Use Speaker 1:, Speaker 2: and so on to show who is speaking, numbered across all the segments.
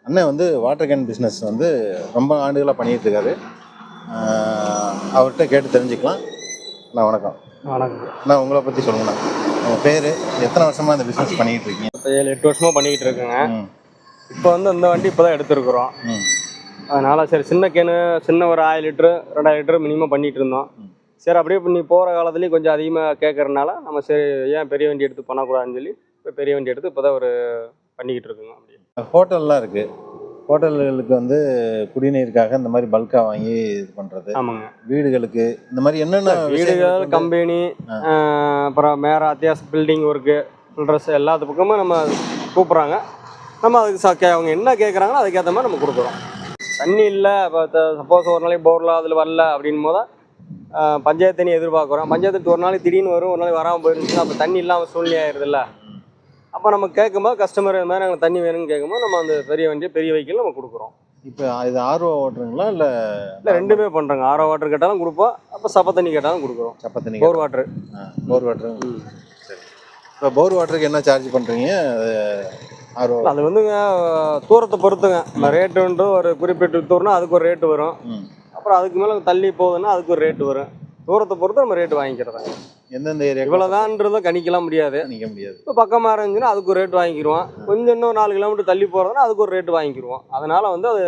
Speaker 1: அண்ணன் வந்து water can business வந்து ரொம்ப ஆண்டுகளாக பண்ணிகிட்டு இருக்காரு. அவர்கிட்ட கேட்டு தெரிஞ்சுக்கலாம். அண்ணா வணக்கம்.
Speaker 2: வணக்கம்.
Speaker 1: அண்ணா உங்களை பற்றி சொல்லுங்கண்ணா. உங்கள் பேர், எத்தனை வருஷமாக இந்த பிஸ்னஸ் பண்ணிகிட்டு இருக்கீங்க?
Speaker 2: இப்போ 7-8 வருஷமாக பண்ணிக்கிட்டு இருக்கேங்க. இப்போ வந்து இந்த வண்டி இப்போ தான் எடுத்துருக்குறோம். அதனால் சரி சின்ன கேனு சின்ன ஒரு 1000 லிட்ரு 2000 லிட்ரு மினிமம் பண்ணிகிட்டு இருந்தோம். சரி அப்படியே பண்ணி போகிற காலத்துலேயும் கொஞ்சம் அதிகமாக கேட்கறதுனால நம்ம சரி ஏன் பெரிய வண்டி எடுத்து பண்ணக்கூடாதுன்னு சொல்லி இப்போ பெரிய வண்டி எடுத்து இப்போ தான் ஒரு பண்ணிக்கிட்டு இருக்குங்க. அப்படி
Speaker 1: ஹோட்டல்லாம் இருக்குது. ஹோட்டல்களுக்கு வந்து குடிநீருக்காக இந்த மாதிரி பல்காக வாங்கி இது பண்ணுறது.
Speaker 2: ஆமாங்க.
Speaker 1: வீடுகளுக்கு இந்த மாதிரி என்னென்ன
Speaker 2: வீடுகள், கம்பெனி, அப்புறம் வேறு அத்தியாவசிய பில்டிங் ஒர்க்கு, ட்ரெஸ் எல்லாத்து பக்கமும் நம்ம கூப்பிட்றாங்க. நம்ம அதுக்கு அவங்க என்ன கேட்குறாங்களோ அதுக்கேற்ற மாதிரி நம்ம கொடுக்குறோம். தண்ணி இல்லை, இப்போ சப்போஸ் ஒரு நாளைக்கு போரில் அதில் வரல அப்படின் போது பஞ்சாயத்து தண்ணி எதிர்பார்க்குறோம். பஞ்சாயத்து ஒரு நாளைக்கு திடீர்னு வரும், ஒரு நாளைக்கு வராமல் போயிருந்துச்சுன்னா அப்போ தண்ணி இல்லாமல் சூழ்நிலை ஆயிடுதுல்ல. அப்போ நம்ம கேட்கும்போது கஸ்டமர் இது மாதிரி நாங்கள் தண்ணி வேணும்னு கேட்கும்போது நம்ம அந்த பெரிய வண்டியை பெரிய வெஹிக்கிள் நம்ம கொடுக்குறோம்.
Speaker 1: இப்போ இது ஆர்ஓ வாட்டருங்களா இல்லை?
Speaker 2: இல்லை, ரெண்டுமே பண்ணுறோங்க. ஆர்ஓ வாட்டர் கேட்டாலும் கொடுப்போம், அப்போ சப்ப தண்ணி கேட்டாலும் கொடுக்குறோம்.
Speaker 1: சப்ப தண்ணி,
Speaker 2: போர் வாட்டரு.
Speaker 1: போர் வாட்டரு. சரி. இப்போ போர் வாட்டருக்கு என்ன சார்ஜ் பண்ணுறீங்க? ஆர்ஓ
Speaker 2: அது வந்துங்க தூரத்தை பொறுத்துங்க. ரேட்டுன்றது ஒரு குறிப்பிட்ட தூரம்னா அதுக்கு ஒரு ரேட்டு வரும். அப்புறம் அதுக்கு மேலே தள்ளி போகுதுன்னா அதுக்கு ஒரு ரேட்டு வரும். தூரத்தை பொறுத்து நம்ம ரேட்டு வாங்கிக்கிறதாங்க.
Speaker 1: எந்தெந்த ஏரியா
Speaker 2: இவ்வளோதான்றதும் கணிக்கலாம் முடியாது.
Speaker 1: இப்போ
Speaker 2: பக்கமாக இருந்துச்சுன்னா அதுக்கு ஒரு ரேட்டு வாங்கிக்கிடுவோம். கொஞ்சம் இன்னும் 4 கிலோமீட்டர் தள்ளி போகிறதுனா அதுக்கு ஒரு ரேட்டு வாங்கிக்கிடுவோம். அதனால் வந்து அது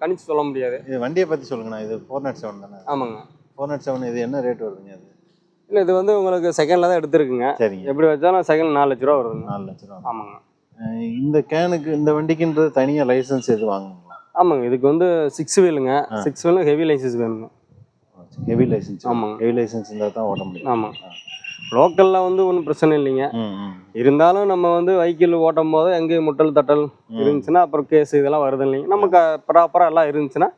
Speaker 2: கணிச்சு சொல்ல முடியாது.
Speaker 1: இது வண்டியை பற்றி சொல்லுங்கண்ணா. இது 407 தானே?
Speaker 2: ஆமாங்க.
Speaker 1: 407 இது என்ன ரேட் வருதுங்க? அது
Speaker 2: இல்லை, இது வந்து உங்களுக்கு செகண்டில் தான் எடுத்துருக்குங்க.
Speaker 1: சரிங்க.
Speaker 2: எப்படி வச்சாலும் செகண்ட் 4 லட்ச ரூபா வருதுங்க.
Speaker 1: 4 லட்ச ரூபா.
Speaker 2: ஆமாங்க.
Speaker 1: இந்த கேனுக்கு இந்த வண்டிக்குன்றது தனியாக லைசன்ஸ் எது வாங்கணுங்களா?
Speaker 2: ஆமாங்க. இதுக்கு வந்து 6 வீலுங்க. 6 வீலும் ஹெவி லைசன்ஸ் வேணுங்க.
Speaker 1: Heavy licence?
Speaker 2: ஆமாங்க.
Speaker 1: ஹெவி லைசன்ஸ் இருந்தால் தான் ஓட்ட முடியும்.
Speaker 2: ஆமாம். லோக்கலில் வந்து ஒன்றும் பிரச்சனை இல்லைங்க. இருந்தாலும் நம்ம வந்து வெஹிக்கிள் ஓட்டும் போது எங்கேயும் முட்டல் தட்டல் இருந்துச்சுன்னா அப்புறம் கேஸ் இதெல்லாம் வருது இல்லைங்க. நமக்கு ப்ராப்பராக எல்லாம் இருந்துச்சுன்னா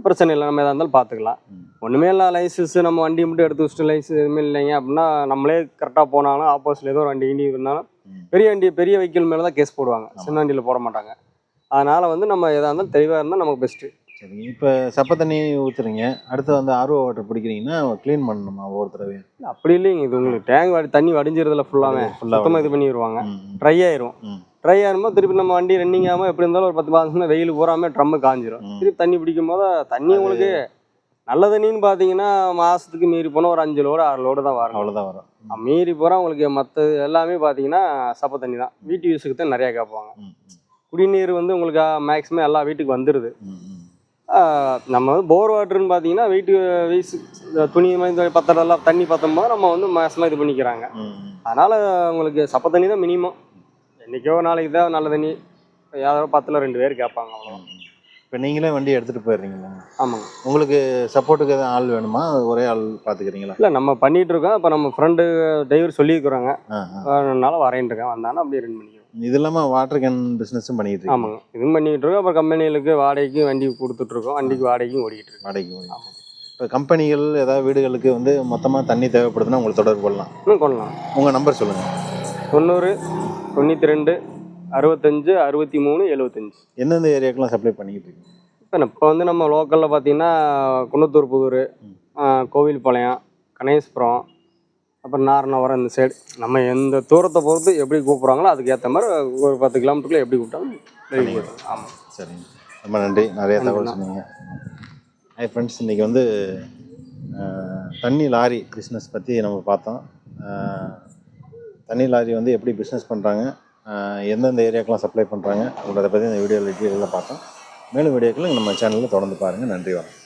Speaker 2: பிரச்சனை இல்லை, நம்ம எதாக இருந்தாலும் பார்த்துக்கலாம். ஒன்றுமே இல்லை, லைசன்ஸ் நம்ம வண்டி மட்டும் எடுத்து வச்சுட்டு லைசன்ஸ் எதுவுமே இல்லைங்க அப்படின்னா நம்மளே கரெக்டாக போனாலும் ஆப்போசிட்டில் ஏதோ ஒரு வண்டி இண்டி இருந்தாலும் பெரிய வெஹிக்கிள் மேலே தான் கேஸ் போடுவாங்க. சின்ன வண்டியில் போட மாட்டாங்க. அதனால் வந்து நம்ம எதாக இருந்தாலும் தெளிவாக இருந்தால் நமக்கு பெஸ்ட்டு.
Speaker 1: சரிங்க. இப்போ சப்ப தண்ணி ஊற்றுறீங்க, அடுத்து வந்து ஆர்ஓ வாட்டர் பிடிக்கிறீங்கன்னா க்ளீன் பண்ணணுமா ஒவ்வொரு தடவையும்?
Speaker 2: அப்படி இல்லைங்க. இது உங்களுக்கு டேங்க் தண்ணி வடிஞ்சிருதில்ல, ஃபுல்லாக சுத்தமாக இது பண்ணிடுவாங்க. ட்ரை ஆயிரும். ட்ரை ஆகும்போது திருப்பி நம்ம வண்டி ரன்னிங் ஆகாமல் எப்படி இருந்தாலும் ஒரு 10 மாதம் வெயில் பூராமல் ட்ரம்மு காஞ்சிரும். திருப்பி தண்ணி பிடிக்கும் போது தண்ணி உங்களுக்கு நல்ல தண்ணின்னு பார்த்தீங்கன்னா மாதத்துக்கு மீறி போனால் ஒரு 5 லோடு 6 லோடு தான் வரும்.
Speaker 1: அவ்வளோதான் வரும்.
Speaker 2: மீறி போகிறா உங்களுக்கு மற்ற எல்லாமே பார்த்தீங்கன்னா சப்ப தண்ணி தான். வீட்டு யூஸுக்கு தான் நிறையா கேட்பாங்க. குடிநீர் வந்து உங்களுக்கு மேக்ஸிமம் எல்லா வீட்டுக்கு வந்துடுது. நம்ம வந்து போர் வாட்டர்னு பார்த்தீங்கன்னா வீட்டு வீசு துணி பத்திரம்லாம் தண்ணி பற்றும்போது நம்ம வந்து மாசமாக இது பண்ணிக்கிறாங்க. அதனால் உங்களுக்கு சப்ப தண்ணி தான் மினிமம். என்றைக்கோ நாளைக்கு தான் நல்ல தண்ணி யாரோ 10ல் 2 பேர் கேட்பாங்க. அவ்வளோ.
Speaker 1: இப்போ நீங்களே வண்டி எடுத்துகிட்டு போயிடுறீங்களா?
Speaker 2: ஆமாங்க.
Speaker 1: உங்களுக்கு சப்போர்ட்டுக்கு எதுவும் ஆள் வேணுமா? ஒரே ஆள் பார்த்துக்கிறீங்களா?
Speaker 2: இல்லை, நம்ம பண்ணிகிட்டு இருக்கோம். இப்போ நம்ம ஃப்ரெண்டு டிரைவர் சொல்லியிருக்கிறாங்க, அதனால வரேன்ருக்கேன். வந்தாலும் அப்படியே ரன் பண்ணிக்கிறோம்.
Speaker 1: இது இல்லாமல் வாட்டர் கேன் பிஸ்னஸும் பண்ணிக்கிட்டு இருக்கோம்.
Speaker 2: ஆமாங்க, இதுவும் பண்ணிக்கிட்டு இருக்கோம். அப்புறம் கம்பெனிகளுக்கு வாடகைக்கு வண்டி கொடுத்துட்ருக்கோம். வண்டிக்கு வாடகைக்கும் ஓடிக்கிட்டு இருக்கோம்.
Speaker 1: வாடகைக்கு. இப்போ கம்பெனிகள் ஏதாவது வீடுகளுக்கு வந்து மொத்தமாக தண்ணி தேவைப்படுதுன்னா உங்களுக்கு தொடர்பு கொள்ளலாம்.
Speaker 2: கொள்ளலாம்.
Speaker 1: உங்கள் நம்பர் சொல்லுங்கள்.
Speaker 2: 90 92 65 63 75.
Speaker 1: எந்தெந்த ஏரியாக்கெலாம் சப்ளை பண்ணிக்கிட்டு இருக்கீங்க?
Speaker 2: இப்போ வந்து நம்ம லோக்கலில் பார்த்தீங்கன்னா குன்னத்தூர் புதூர், கோவில்பாளையம், கணேஸ்புரம், அப்புறம் நாரணவரம் இந்த சைடு. நம்ம எந்த தூரத்தை பொறுத்து எப்படி கூப்பிட்றாங்களோ அதுக்கு ஏற்ற மாதிரி ஒரு 10 கிலோமீட்டருக்குள்ள எப்படி கூப்பிட்டாலும். ஆமாம்.
Speaker 1: சரிங்க, ரொம்ப நன்றி. நிறைய தகவல் சொன்னீங்க. ஹாய் ஃப்ரெண்ட்ஸ், இன்றைக்கி வந்து தண்ணி லாரி பிஸ்னஸ் பற்றி நம்ம பார்த்தோம். தண்ணி லாரி வந்து எப்படி பிஸ்னஸ் பண்ணுறாங்க, எந்தெந்த ஏரியாக்கெலாம் சப்ளை பண்ணுறாங்க, அதை பற்றி இந்த வீடியோவில் டீட்டெயிலாக பார்த்தோம். மேலும் வீடியோக்களை நம்ம சேனலில் தொடர்ந்து பாருங்கள். நன்றி, வணக்கம்.